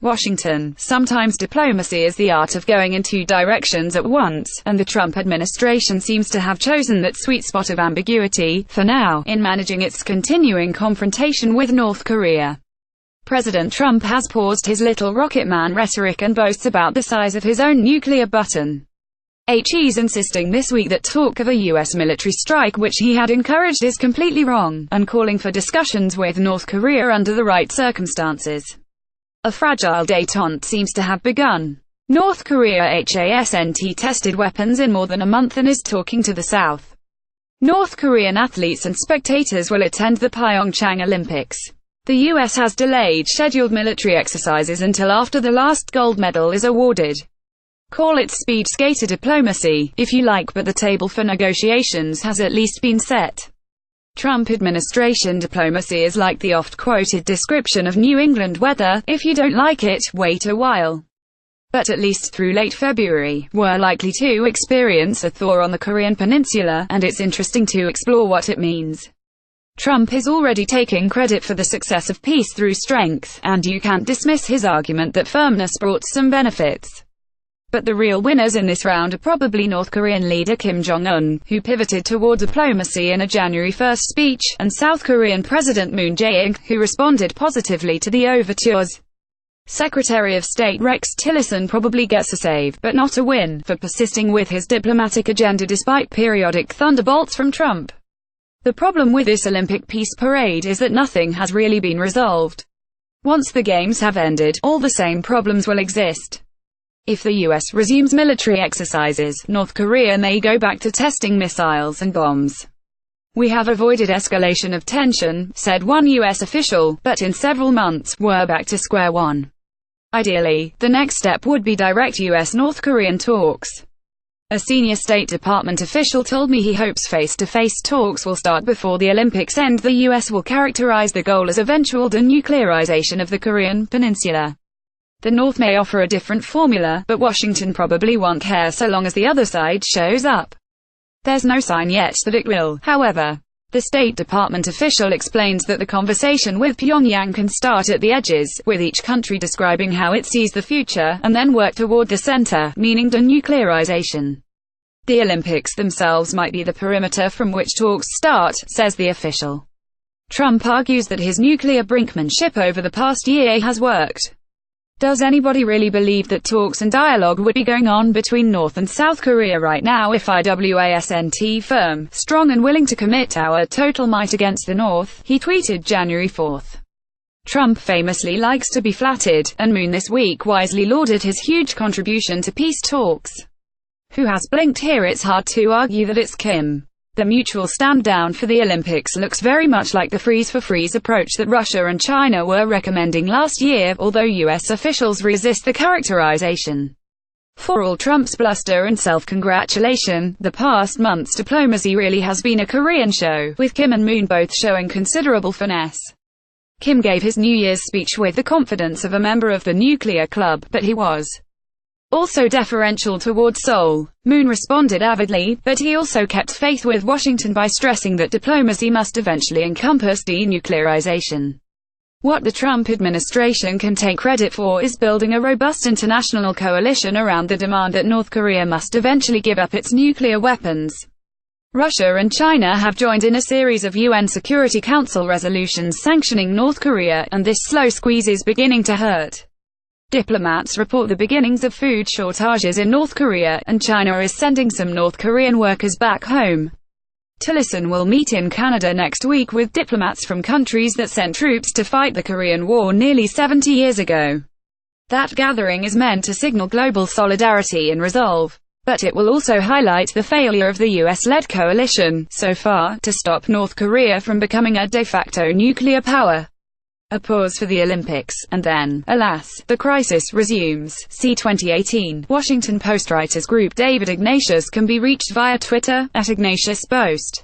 Washington. Sometimes diplomacy is the art of going in two directions at once, and the Trump administration seems to have chosen that sweet spot of ambiguity, for now, in managing its continuing confrontation with North Korea. President Trump has paused his little rocket man rhetoric and boasts about the size of his own nuclear button. He's insisting this week that talk of a U.S. military strike, which he had encouraged, is completely wrong, and calling for discussions with North Korea under the right circumstances. A fragile détente seems to have begun. North Korea hasn't tested weapons in more than a month and is talking to the South. North Korean athletes and spectators will attend the Pyeongchang Olympics. The U.S. has delayed scheduled military exercises until after the last gold medal is awarded. Call it speed skater diplomacy, if you like, but the table for negotiations has at least been set. Trump administration diplomacy is like the oft-quoted description of New England weather: if you don't like it, wait a while. But at least through late February, we're likely to experience a thaw on the Korean Peninsula, and it's interesting to explore what it means. Trump is already taking credit for the success of peace through strength, and you can't dismiss his argument that firmness brought some benefits. But the real winners in this round are probably North Korean leader Kim Jong Un, who pivoted toward diplomacy in a January 1 speech, and South Korean President Moon Jae-in, who responded positively to the overtures. Secretary of State Rex Tillerson probably gets a save, but not a win, for persisting with his diplomatic agenda despite periodic thunderbolts from Trump. The problem with this Olympic peace parade is that nothing has really been resolved. Once the games have ended, all the same problems will exist. If the U.S. resumes military exercises, North Korea may go back to testing missiles and bombs. We have avoided escalation of tension, said one U.S. official, but in several months, we're back to square one. Ideally, the next step would be direct U.S.-North Korean talks. A senior State Department official told me he hopes face-to-face talks will start before the Olympics end. The U.S. will characterize the goal as eventual denuclearization of the Korean Peninsula. The North may offer a different formula, but Washington probably won't care so long as the other side shows up. There's no sign yet that it will, however. The State Department official explains that the conversation with Pyongyang can start at the edges, with each country describing how it sees the future, and then work toward the center, meaning denuclearization. The Olympics themselves might be the perimeter from which talks start, says the official. Trump argues that his nuclear brinkmanship over the past year has worked. Does anybody really believe that talks and dialogue would be going on between North and South Korea right now if I wasn't firm, strong and willing to commit our total might against the North, he tweeted January 4. Trump famously likes to be flattered, and Moon this week wisely lauded his huge contribution to peace talks. Who has blinked here? It's hard to argue that it's Kim. The mutual stand-down for the Olympics looks very much like the freeze-for-freeze approach that Russia and China were recommending last year, although U.S. officials resist the characterization. For all Trump's bluster and self-congratulation, the past month's diplomacy really has been a Korean show, with Kim and Moon both showing considerable finesse. Kim gave his New Year's speech with the confidence of a member of the nuclear club, but he was also deferential toward Seoul. Moon responded avidly, but he also kept faith with Washington by stressing that diplomacy must eventually encompass denuclearization. What the Trump administration can take credit for is building a robust international coalition around the demand that North Korea must eventually give up its nuclear weapons. Russia and China have joined in a series of UN Security Council resolutions sanctioning North Korea, and this slow squeeze is beginning to hurt. Diplomats report the beginnings of food shortages in North Korea, and China is sending some North Korean workers back home. Tillerson will meet in Canada next week with diplomats from countries that sent troops to fight the Korean War nearly 70 years ago. That gathering is meant to signal global solidarity and resolve. But it will also highlight the failure of the US-led coalition, so far, to stop North Korea from becoming a de facto nuclear power. A pause for the Olympics, and then, alas, the crisis resumes. See 2018. Washington Post writers group David Ignatius can be reached via Twitter, @IgnatiusPost.